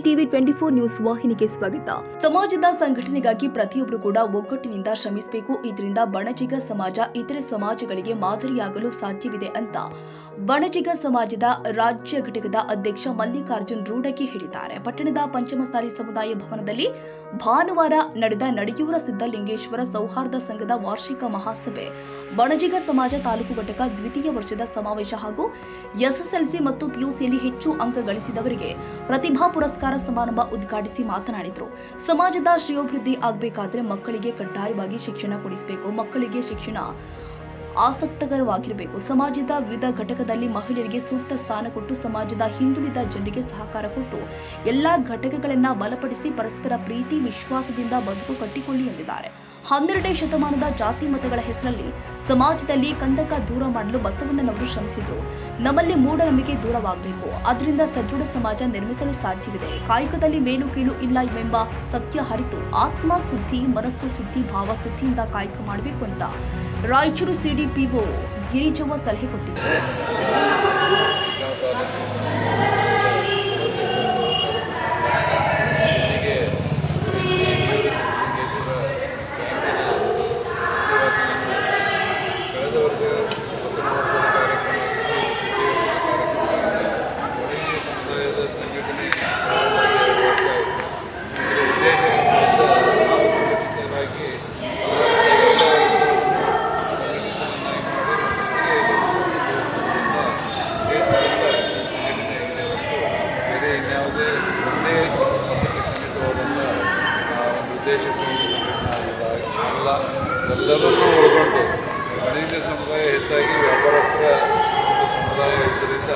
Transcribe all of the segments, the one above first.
TV 24 news ವಾಹಿನಿಗೆ ಸ್ವಾಗತ. ಸಮಾಜದ ಸಂಘಟನೆಗಾಗಿ ಪ್ರತಿಯೊಬ್ಬರು ಕೂಡ ಒಗ್ಗಟ್ಟಿನಿಂದ ಶ್ರಮಿಸಬೇಕು. ಇದರಿಂದ ಬಣಜಿಗ ಸಮಾಜ ಇತರೆ ಸಮಾಜಗಳಿಗೆ ಮಾದರಿಯಾಗಲು ಸಾಧ್ಯವಿದೆ ಅಂತ ಬಣಜಿಗ ಸಮಾಜದ ರಾಜ್ಯ ಘಟಕದ ಅಧ್ಯಕ್ಷ ಮಲ್ಲಿಕಾರ್ಜುನ್ ರೂಢಗಿ ಹೇಳಿದ್ದಾರೆ. ಪಟ್ಟಣದ ಪಂಚಮಸಾಲಿ ಸಮುದಾಯ ಭವನದಲ್ಲಿ ಭಾನುವಾರ ನಡೆದ ನಡೆಯೂರ ಸಿದ್ದಲಿಂಗೇಶ್ವರ ಸೌಹಾರ್ದ ಸಂಘದ ವಾರ್ಷಿಕ ಮಹಾಸಭೆ, ಬಣಜಿಗ ಸಮಾಜ ತಾಲೂಕು ಘಟಕ ದ್ವಿತೀಯ ವರ್ಷದ ಸಮಾವೇಶ ಹಾಗೂ ಎಸ್ಎಸ್ಎಲ್ಸಿ ಮತ್ತು ಪಿಯುಸಿಯಲ್ಲಿ ಹೆಚ್ಚು ಅಂಕ ಗಳಿಸಿದವರಿಗೆ ಪ್ರತಿಭಾ ಪುರಸ್ಕಾರ ಸಮಾರಂಭ ಉದ್ಘಾಟಿಸಿ ಮಾತನಾಡಿದರು. ಸಮಾಜದ ಶ್ರೇಯೋಭಿವೃದ್ಧಿ ಆಗಬೇಕಾದ್ರೆ ಮಕ್ಕಳಿಗೆ ಕಡ್ಡಾಯವಾಗಿ ಶಿಕ್ಷಣ ಕೊಡಿಸಬೇಕು. ಮಕ್ಕಳಿಗೆ ಶಿಕ್ಷಣ ಆಸಕ್ತಕರವಾಗಿರಬೇಕು. ಸಮಾಜದ ವಿವಿಧ ಘಟಕದಲ್ಲಿ ಮಹಿಳೆಯರಿಗೆ ಸೂಕ್ತ ಸ್ಥಾನ ಕೊಟ್ಟು ಸಮಾಜದ ಹಿಂದುಳಿದ ಜನರಿಗೆ ಸಹಕಾರ ಕೊಟ್ಟು ಎಲ್ಲಾ ಘಟಕಗಳನ್ನ ಬಲಪಡಿಸಿ ಪರಸ್ಪರ ಪ್ರೀತಿ ವಿಶ್ವಾಸದಿಂದ ಬದುಕು ಕಟ್ಟಿಕೊಳ್ಳಿ ಎಂದಿದ್ದಾರೆ. 12ನೇ ಶತಮಾನದ ಜಾತಿ ಮತಗಳ ಹೆಸರಲ್ಲಿ ಸಮಾಜದಲ್ಲಿ ಕಂದಕ ದೂರ ಮಾಡಲು ಬಸವಣ್ಣನವರು ಶ್ರಮಿಸಿದರು. ನಮ್ಮಲ್ಲಿ ಮೂಢನಂಬಿಕೆ ದೂರವಾಗಬೇಕು. ಅದರಿಂದ ಸದೃಢ ಸಮಾಜ ನಿರ್ಮಿಸಲು ಸಾಧ್ಯವಿದೆ. ಕಾಯಕದಲ್ಲಿ ಮೇಲು ಕೀಳು ಇಲ್ಲ ಎಂಬ ಸತ್ಯ ಹರಿತು ಆತ್ಮ ಶುದ್ಧಿ, ಮನಸ್ಸು ಶುದ್ಧಿ, ಭಾವ ಶುದ್ಧಿಯಿಂದ ಕಾಯಕ ಮಾಡಬೇಕು ಅಂತ ರಾಯಚೂರು ಸಿಡಿಪಿಒ ಗಿರಿಜವ್ವ ಸಲಹೆ ಕೊಟ್ಟಿದ್ದಾರೆ. ಎಲ್ಲರನ್ನೂ ಒಳಗೊಂಡು ವಾಣಿಜ್ಯ ಸಮುದಾಯ ಹೆಚ್ಚಾಗಿ ವ್ಯಾಪಾರಸ್ಥರ ಒಂದು ಸಮುದಾಯ ಇದ್ದರಿಂದ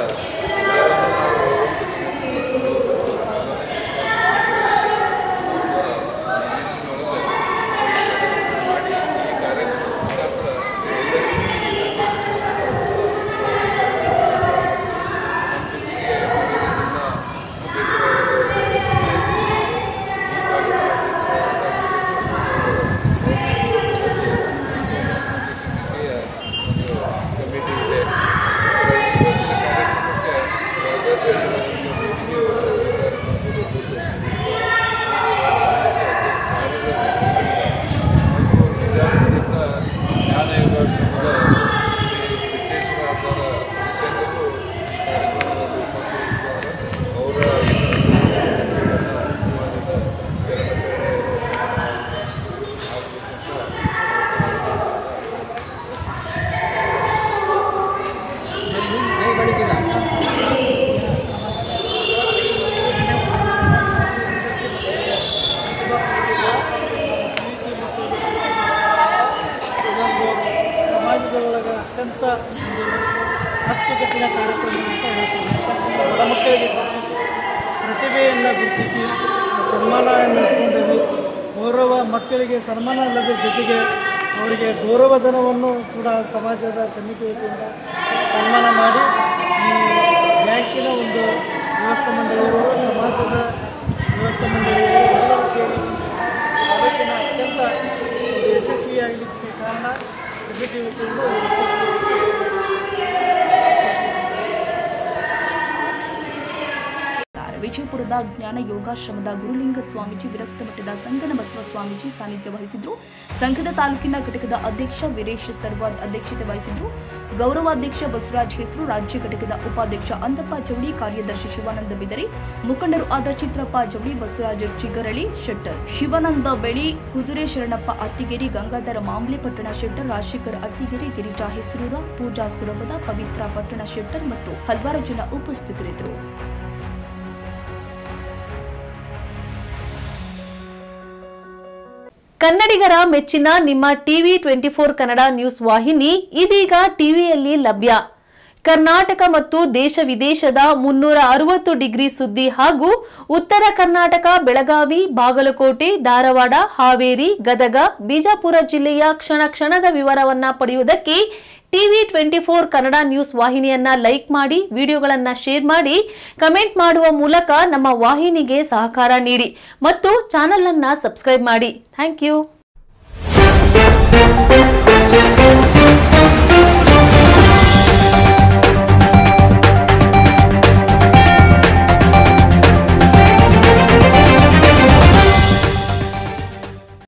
ಅತ್ಯಂತ ಅಚ್ಚುಕಟ್ಟಿನ ಕಾರ್ಯಕ್ರಮ ಅಂತ ಹೇಳ್ತೀನಿ. ಯಾಕಂದರೆ ಬಡ ಮಕ್ಕಳಿಗೆ ಪ್ರತಿಭೆಯನ್ನು ಗುರುತಿಸಿ ಸನ್ಮಾನವನ್ನು ಇಟ್ಕೊಂಡಿದ್ವಿ. ಗೌರವ ಮಕ್ಕಳಿಗೆ ಸನ್ಮಾನ ಅಲ್ಲದ ಜೊತೆಗೆ ಅವರಿಗೆ ಗೌರವಧನವನ್ನು ಕೂಡ ಸಮಾಜದ ಕಮಿಟಿ ವತಿಯಿಂದ ಸನ್ಮಾನ ಮಾಡಿ ಈ ಬ್ಯಾಂಕಿನ ಒಂದು ವ್ಯವಸ್ಥಾ ಮಂಡಳಿಯವರು, ಸಮಾಜದ ವ್ಯವಸ್ಥಾ ಮಂಡಳಿಯವರು ಎಲ್ಲರೂ ಸೇರಿ ತಾಲೂಕಿನ ಅತ್ಯಂತ ಯಶಸ್ವಿಯಾಗಲಿಕ್ಕೆ ಕಾರಣ ಕಮಿಟಿ ವತಿಯಿಂದ ವಿಜಯಪುರದ ಜ್ಞಾನ ಯೋಗಾಶ್ರಮದ ಗುರುಲಿಂಗ ಸ್ವಾಮೀಜಿ, ವಿರಕ್ತ ಮಠದ ಸಂಗನ ಬಸವ ಸ್ವಾಮೀಜಿ ಸಾನ್ನಿಧ್ಯ ವಹಿಸಿದ್ರು. ಸಂಘದ ತಾಲೂಕಿನ ಘಟಕದ ಅಧ್ಯಕ್ಷ ವೀರೇಶ್ ಸರ್ವಾದ್ ಅಧ್ಯಕ್ಷತೆ ವಹಿಸಿದ್ರು. ಗೌರವಾಧ್ಯಕ್ಷ ಬಸವರಾಜ್ ಹೆಸರು, ರಾಜ್ಯ ಘಟಕದ ಉಪಾಧ್ಯಕ್ಷ ಅಂದಪ್ಪ ಜವಳಿ, ಕಾರ್ಯದರ್ಶಿ ಶಿವಾನಂದ ಬಿದರಿ, ಮುಖಂಡರು ಆದ ಚಿತ್ರಪ್ಪ ಜವಳಿ, ಬಸವರಾಜ್ ಚಿಗರಳಿ ಶೆಟ್ಟರ್, ಶಿವಾನಂದ ಬೆಳಿ, ಕುದುರೆ ಶರಣಪ್ಪ ಅತ್ತಿಗೆರಿ, ಗಂಗಾಧರ ಮಾಂಬ್ಲೆ ಪಟ್ಟಣ ಶೆಟ್ಟರ್, ರಾಜಶೇಖರ್ ಅತ್ತಿಗೆರಿ, ಗಿರಿಜಾ ಹೆಸರೂರ, ಪೂಜಾ ಸುರಪದ, ಪವಿತ್ರ ಪಟ್ಟಣ ಶೆಟ್ಟರ್ ಮತ್ತು ಹಲವಾರು ಜನ ಉಪಸ್ಥಿತರಿದ್ದರು. ಕನ್ನಡಿಗರ ಮೆಚ್ಚಿನ ನಿಮ್ಮ ಟಿವಿ 24 ಕನ್ನಡ ನ್ಯೂಸ್ ವಾಹಿನಿ ಇದೀಗ ಟಿವಿಯಲ್ಲಿ ಲಭ್ಯ. ಕರ್ನಾಟಕ ಮತ್ತು ದೇಶ ವಿದೇಶದ 360 ಡಿಗ್ರಿ ಸುದ್ದಿ ಹಾಗೂ ಉತ್ತರ ಕರ್ನಾಟಕ, ಬೆಳಗಾವಿ, ಬಾಗಲಕೋಟೆ, ಧಾರವಾಡ, ಹಾವೇರಿ, ಗದಗ, ಬಿಜಾಪುರ ಜಿಲ್ಲೆಯ ಕ್ಷಣ ಕ್ಷಣದ ವಿವರವನ್ನ ಪಡೆಯುವುದಕ್ಕೆ ಟಿವಿ 24 ಕನ್ನಡ ನ್ಯೂಸ್ ವಾಹಿನಿಯನ್ನ ಲೈಕ್ ಮಾಡಿ, ವಿಡಿಯೋಗಳನ್ನ ಶೇರ್ ಮಾಡಿ, ಕಮೆಂಟ್ ಮಾಡುವ ಮೂಲಕ ನಮ್ಮ ವಾಹಿನಿಗೆ ಸಹಕಾರ ನೀಡಿ ಮತ್ತು ಚಾನೆಲ್ ಅನ್ನು ಸಬ್ಸ್ಕ್ರೈಬ್ ಮಾಡಿ. Thank you.